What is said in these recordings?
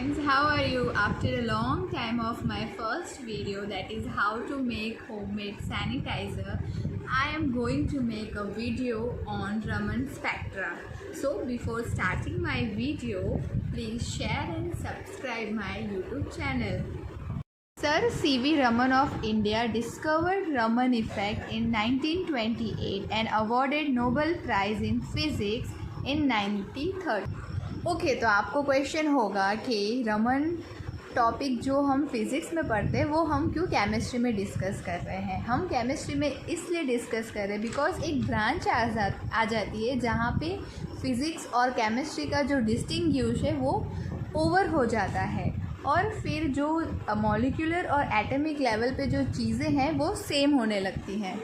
friends, how are you? After a long time of my first video, that is how to make homemade sanitizer, I am going to make a video on Raman Spectra. So before starting my video, please share and subscribe my YouTube channel. Sir C.V. Raman of India discovered Raman effect in 1928 and awarded Nobel Prize in Physics in 1930. Okay तो आपको question होगा कि Raman topic जो हम physics में पढ़ते हैं वो हम क्यों केमिस्ट्री में डिस्कस कर रहे हैं। हम केमिस्ट्री में इसलिए डिस्कस कर रहे हैं बिकॉज एक ब्रांच आ जाती है जहाँ पे फिज़िक्स और केमिस्ट्री का जो डिस्टिंग्विश है वो ओवर हो जाता है और फिर जो मॉलिक्यूलर और एटॉमिक लेवल पे जो चीज़ें हैं वो सेम होने लगती हैं।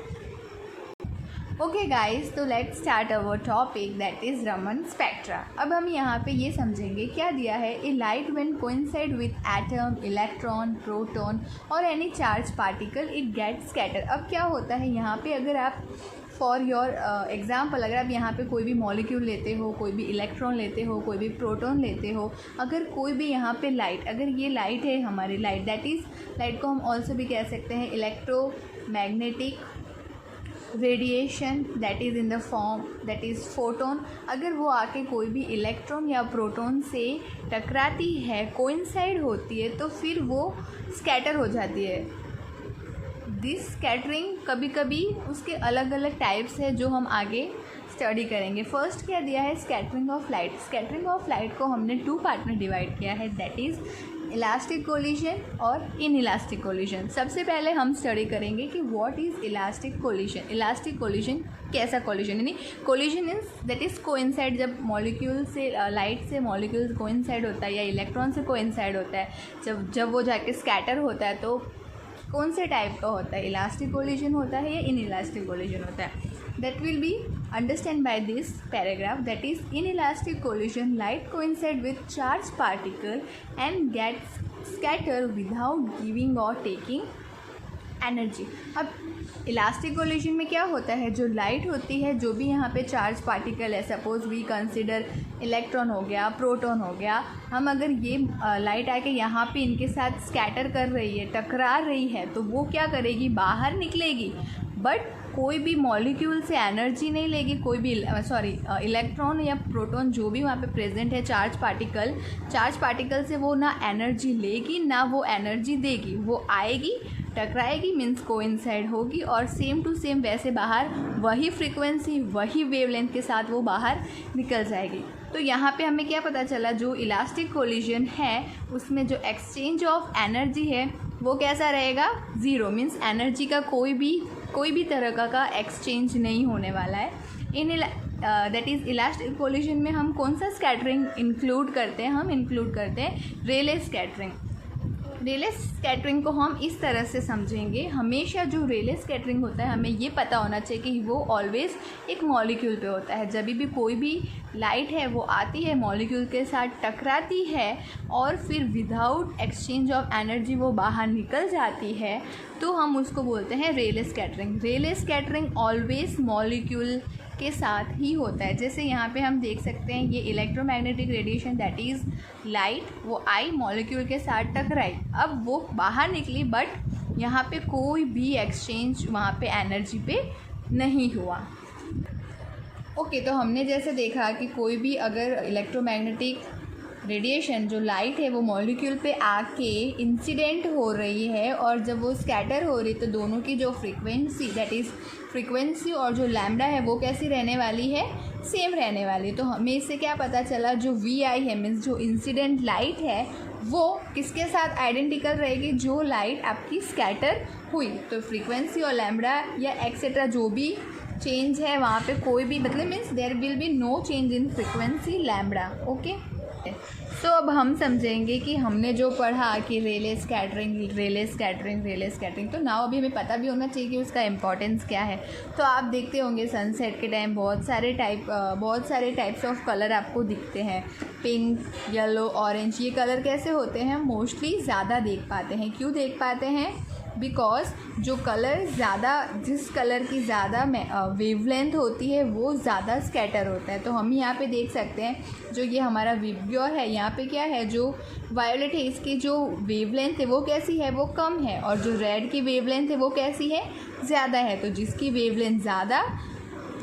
ओके गाइस, तो let's start our topic that is Raman spectra. अब हम यहाँ पे ये समझेंगे क्या दिया है। A light when coincide with atom, electron, proton और any charge particle it gets scatter. अब क्या होता है यहाँ पे, अगर आप फॉर योर एग्जाम्पल अगर आप यहाँ पे कोई भी मॉलिक्यूल लेते हो, कोई भी इलेक्ट्रॉन लेते हो, कोई भी प्रोटॉन लेते हो, अगर कोई भी यहाँ पे लाइट, अगर ये लाइट है हमारी लाइट, दैट इज़ लाइट को हम ऑल्सो भी कह सकते हैं electromagnetic radiation that is in the form that is photon. अगर वो आके कोई भी इलेक्ट्रॉन या प्रोटॉन से टकराती है, कोइंसाइड होती है, तो फिर वो स्कैटर हो जाती है। दिस स्कैटरिंग कभी कभी उसके अलग अलग टाइप्स है जो हम आगे स्टडी करेंगे। फर्स्ट क्या दिया है, scattering of light. Scattering of light को हमने 2 पार्ट में डिवाइड किया है, दैट इज़ इलास्टिक कोलिशन और इन इलास्टिक कोलिशन। सबसे पहले हम स्टडी करेंगे कि what is elastic collision. Elastic collision कैसा कोलिशन, यानी collision is that is coincide, जब मॉलिक्यूल से लाइट से मॉलिक्यूल कोइंसाइड होता है या इलेक्ट्रॉन से कोइंसाइड होता है, जब वो जाके स्कैटर होता है तो कौन से टाइप का होता है, इलास्टिक कोलिशन होता है या इन इलास्टिक कोलिशन होता है। That will be understand by this paragraph, that is in elastic collision light coincide with charged particle and gets scattered without giving or taking energy। अब elastic collision में क्या होता है, जो लाइट होती है, जो भी यहाँ पे चार्ज पार्टिकल है, सपोज वी कंसिडर इलेक्ट्रॉन हो गया, प्रोटॉन हो गया, हम अगर ये लाइट आके यहाँ पे इनके साथ स्कैटर कर रही है, टकरा रही है, तो वो क्या करेगी, बाहर निकलेगी, बट कोई भी मॉलिक्यूल से एनर्जी नहीं लेगी। कोई भी इलेक्ट्रॉन या प्रोटॉन जो भी वहाँ पे प्रेजेंट है, चार्ज पार्टिकल से वो ना एनर्जी लेगी ना वो एनर्जी देगी। वो आएगी, टकराएगी, मीन्स कोइंसाइड होगी और सेम टू सेम वैसे बाहर वही फ्रीक्वेंसी, वही वेवलेंथ के साथ वो बाहर निकल जाएगी। तो यहाँ पे हमें क्या पता चला, जो इलास्टिक कोलिजन है उसमें जो एक्सचेंज ऑफ एनर्जी है वो कैसा रहेगा, ज़ीरो, मीन्स एनर्जी का कोई भी तरह का एक्सचेंज नहीं होने वाला है। In that is elastic collision में हम कौन सा स्कैटरिंग इंक्लूड करते हैं, हम इंक्लूड करते हैं रेले स्कैटरिंग। रेले स्कैटरिंग को हम इस तरह से समझेंगे, हमेशा जो रेले स्कैटरिंग होता है हमें ये पता होना चाहिए कि वो ऑलवेज़ एक मॉलिक्यूल पे होता है। जब भी कोई भी लाइट है वो आती है, मॉलिक्यूल के साथ टकराती है और फिर विदाउट एक्सचेंज ऑफ एनर्जी वो बाहर निकल जाती है, तो हम उसको बोलते हैं रेले स्कैटरिंग। रेले स्कैटरिंग ऑलवेज़ मॉलिक्यूल के साथ ही होता है। जैसे यहाँ पे हम देख सकते हैं, ये electromagnetic radiation that is light, वो आई मॉलिक्यूल के साथ टकराई, अब वो बाहर निकली, बट यहाँ पे कोई भी एक्सचेंज वहाँ पे एनर्जी पे नहीं हुआ। ओके, तो हमने जैसे देखा कि कोई भी अगर इलेक्ट्रोमैग्नेटिक रेडिएशन जो लाइट है वो मॉलिक्यूल पे आके इंसिडेंट हो रही है और जब वो स्कैटर हो रही, तो दोनों की जो फ्रीक्वेंसी दैट इज़ फ्रीक्वेंसी और जो लैम्डा है वो कैसी रहने वाली है, सेम रहने वाली। तो हमें इससे क्या पता चला, जो वी आई है, मीन्स जो इंसिडेंट लाइट है वो किसके साथ आइडेंटिकल रहेगी, जो लाइट आपकी स्कैटर हुई। तो फ्रीक्वेंसी और लैम्डा या एक्सेट्रा जो भी चेंज है वहाँ पे कोई भी मतलब means there will be no change in frequency lambda. Okay, तो अब हम समझेंगे कि हमने जो पढ़ा कि रेले स्कैटरिंग, तो नाउ अभी हमें पता भी होना चाहिए कि उसका इम्पोर्टेंस क्या है। तो आप देखते होंगे सनसेट के टाइम बहुत सारे टाइप्स ऑफ कलर आपको दिखते हैं, पिंक, येलो, ऑरेंज। ये कलर कैसे होते हैं, मोस्टली ज़्यादा देख पाते हैं। क्यों देख पाते हैं, बिकॉज जो कलर ज़्यादा, जिस कलर की ज़्यादा वेवलेंथ होती है वो ज़्यादा स्कैटर होता है। तो हम यहाँ पे देख सकते हैं जो ये हमारा विबग्योर है, यहाँ पे क्या है, जो वायोलेट है इसकी जो वेवलेंथ है वो कैसी है, वो कम है, और जो रेड की वेवलेंथ है वो कैसी है, ज़्यादा है। तो जिसकी वेवलेंथ ज़्यादा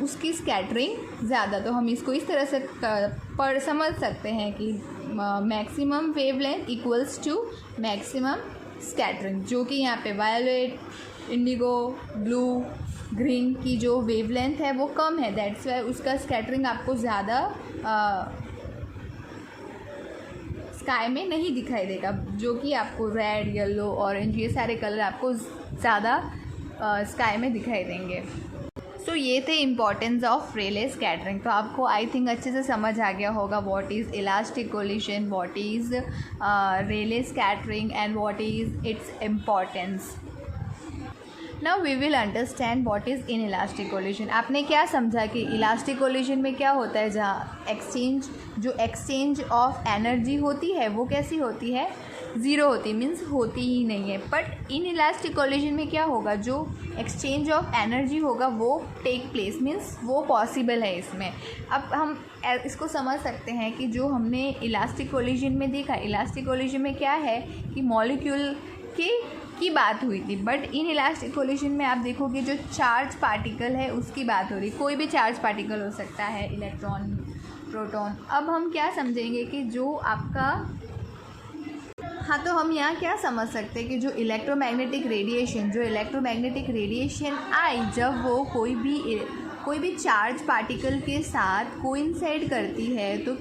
उसकी स्कैटरिंग ज़्यादा। तो हम इसको इस तरह से समझ सकते हैं कि maximum wavelength equals to maximum scattering, जो कि यहाँ पे वायलेट, इंडिगो, ब्लू, ग्रीन की जो वेवलेंथ है वो कम है, दैट्स वाई उसका स्कैटरिंग आपको ज़्यादा स्काई में नहीं दिखाई देगा, जो कि आपको रेड, येलो, ऑरेंज ये सारे कलर आपको ज़्यादा स्काई में दिखाई देंगे। सो ये थे इम्पॉर्टेंस ऑफ रेले स्कैटरिंग। तो आपको आई थिंक अच्छे से समझ आ गया होगा what is elastic collision, what is Rayleigh scattering and what is its importance. Now we will understand what is inelastic collision. आपने क्या समझा कि इलास्टिक कोलिशन में क्या होता है, जहाँ एक्सचेंज ऑफ एनर्जी होती है वो कैसी होती है, ज़ीरो होती, मीन्स होती ही नहीं है। बट इन इलास्टिक कोलिशन में क्या होगा, जो एक्सचेंज ऑफ एनर्जी होगा वो टेक प्लेस, मीन्स वो पॉसिबल है इसमें। अब हम इसको समझ सकते हैं कि जो हमने इलास्टिक कोलिशन में देखा, इलास्टिक कोलिशन में क्या है कि मॉलिक्यूल की बात हुई थी, बट इन इलास्टिक कोलिशन में आप देखोगे जो चार्ज पार्टिकल है उसकी बात हो रही, कोई भी चार्ज पार्टिकल हो सकता है, इलेक्ट्रॉन, प्रोटॉन। अब हम क्या समझेंगे कि जो आपका, हाँ, तो हम यहाँ क्या समझ सकते हैं कि जो इलेक्ट्रोमैग्नेटिक रेडिएशन आई, जब वो कोई भी चार्ज पार्टिकल के साथ कोइंसाइड करती है, तो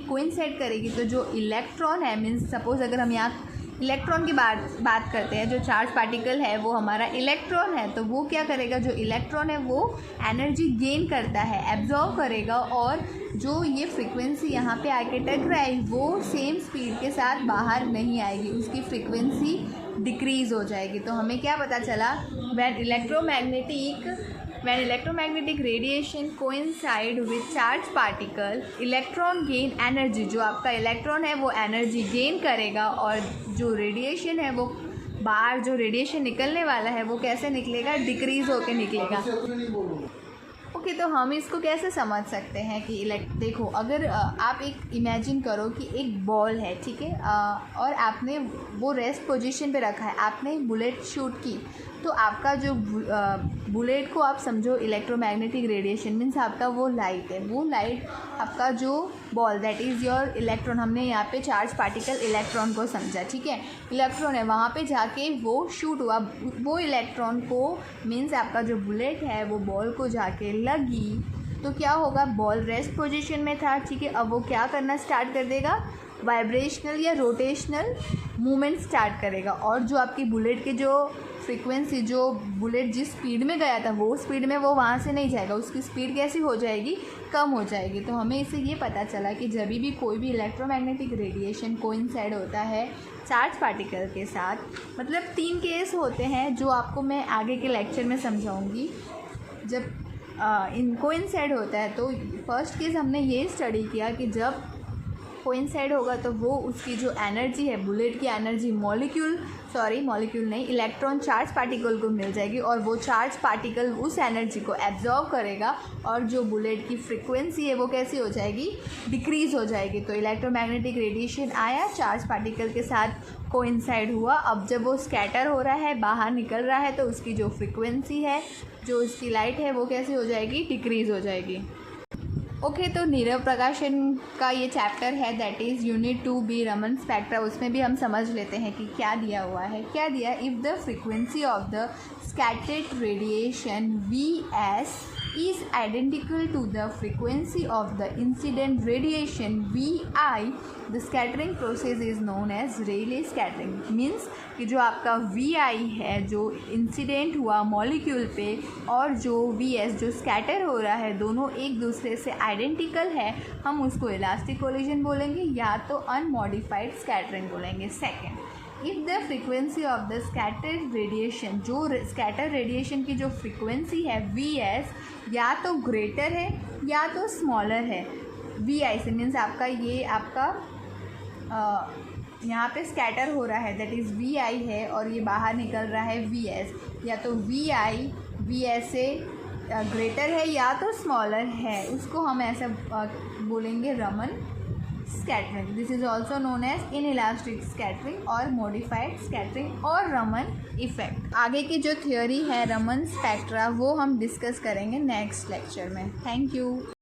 कोइंसाइड करेगी तो जो इलेक्ट्रॉन है, मीन्स सपोज अगर हम यहाँ इलेक्ट्रॉन की बात करते हैं, जो चार्ज पार्टिकल है वो हमारा इलेक्ट्रॉन है, तो वो क्या करेगा, जो इलेक्ट्रॉन है वो एनर्जी गेन करता है, एब्जॉर्व करेगा, और जो ये फ्रीक्वेंसी यहाँ पे आके टकराई वो सेम स्पीड के साथ बाहर नहीं आएगी, उसकी फ्रीक्वेंसी डिक्रीज हो जाएगी। तो हमें क्या पता चला, when electromagnetic radiation coincide with charge particle, electron gain energy, जो आपका इलेक्ट्रॉन है वो एनर्जी गेन करेगा, और जो रेडिएशन है वो बाहर, जो रेडिएशन निकलने वाला है वो कैसे निकलेगा, डिक्रीज होके निकलेगा। ओके, तो हम इसको कैसे समझ सकते हैं कि देखो, अगर आप एक इमेजिन करो कि एक बॉल है, ठीक है, और आपने वो रेस्ट पोजीशन पे रखा है, आपने बुलेट शूट की, तो आपका जो बुलेट को आप समझो इलेक्ट्रोमैग्नेटिक रेडिएशन, मीन्स आपका वो लाइट है, वो लाइट आपका जो ball, that is your electron, हमने यहाँ पे चार्ज पार्टिकल इलेक्ट्रॉन को समझा, ठीक है, इलेक्ट्रॉन है, वहाँ पे जाके वो शूट हुआ, वो इलेक्ट्रॉन को, मीन्स आपका जो बुलेट है वो बॉल को जाके लगी, तो क्या होगा, बॉल रेस्ट पोजीशन में था, ठीक है, अब वो क्या करना स्टार्ट कर देगा, वाइब्रेशनल या रोटेशनल मूवमेंट स्टार्ट करेगा, और जो आपकी बुलेट के जो फ्रीक्वेंसी, जो बुलेट जिस स्पीड में गया था वो स्पीड में वो वहाँ से नहीं जाएगा, उसकी स्पीड कैसी हो जाएगी, कम हो जाएगी। तो हमें इससे ये पता चला कि जब भी कोई भी इलेक्ट्रोमैग्नेटिक रेडिएशन कोइंसाइड होता है चार्ज पार्टिकल के साथ, मतलब 3 केस होते हैं जो आपको मैं आगे के लेक्चर में समझाऊंगी। जब इन कोइंसाइड होता है तो फर्स्ट केस हमने ये स्टडी किया कि जब कोइंसाइड होगा तो वो उसकी जो एनर्जी है, बुलेट की एनर्जी मॉलिक्यूल नहीं, इलेक्ट्रॉन चार्ज पार्टिकल को मिल जाएगी, और वो चार्ज पार्टिकल उस एनर्जी को एब्जॉर्ब करेगा, और जो बुलेट की फ्रीक्वेंसी है वो कैसी हो जाएगी, डिक्रीज़ हो जाएगी। तो इलेक्ट्रोमैग्नेटिक रेडिएशन आया, चार्ज पार्टिकल के साथ कोइंसाइड हुआ, अब जब वो स्कैटर हो रहा है, बाहर निकल रहा है, तो उसकी जो फ्रीक्वेंसी है, जो उसकी लाइट है वो कैसे हो जाएगी, डिक्रीज़ हो जाएगी। ओके, तो नीरव प्रकाशन का ये चैप्टर है, that is unit 2B Raman spectra, उसमें भी हम समझ लेते हैं कि क्या दिया हुआ है। क्या दिया, if the frequency of the scattered radiation Vs is identical to the frequency of the incident radiation Vi, the scattering process is known as Rayleigh scattering। Means कि जो आपका Vi है, जो इंसिडेंट हुआ मॉलिक्यूल पे, और जो Vs जो स्कैटर हो रहा है, दोनों एक दूसरे से आइडेंटिकल है, हम उसको इलास्टिक कोलिजन बोलेंगे या तो अनमॉडिफाइड स्कैटरिंग बोलेंगे। Second, if the frequency of the scattered radiation, जो स्कैटर रेडिएशन की जो फ्रीक्वेंसी है Vs या तो ग्रेटर है या तो स्मॉलर है, Vi से मीन्स आपका ये आपका यहाँ पे स्कैटर हो रहा है, दैट इज़ वी आई है, और ये बाहर निकल रहा है वी एस। या तो वी आई वी एस से ग्रेटर है या तो स्मॉलर है, उसको हम ऐसा बोलेंगे Raman scattering. This is also known as inelastic scattering और मॉडिफाइड स्कैटरिंग और रमन इफ़ेक्ट। आगे की जो थियोरी है रमन स्पेक्ट्रा वो हम डिस्कस करेंगे नेक्स्ट लेक्चर में। Thank you.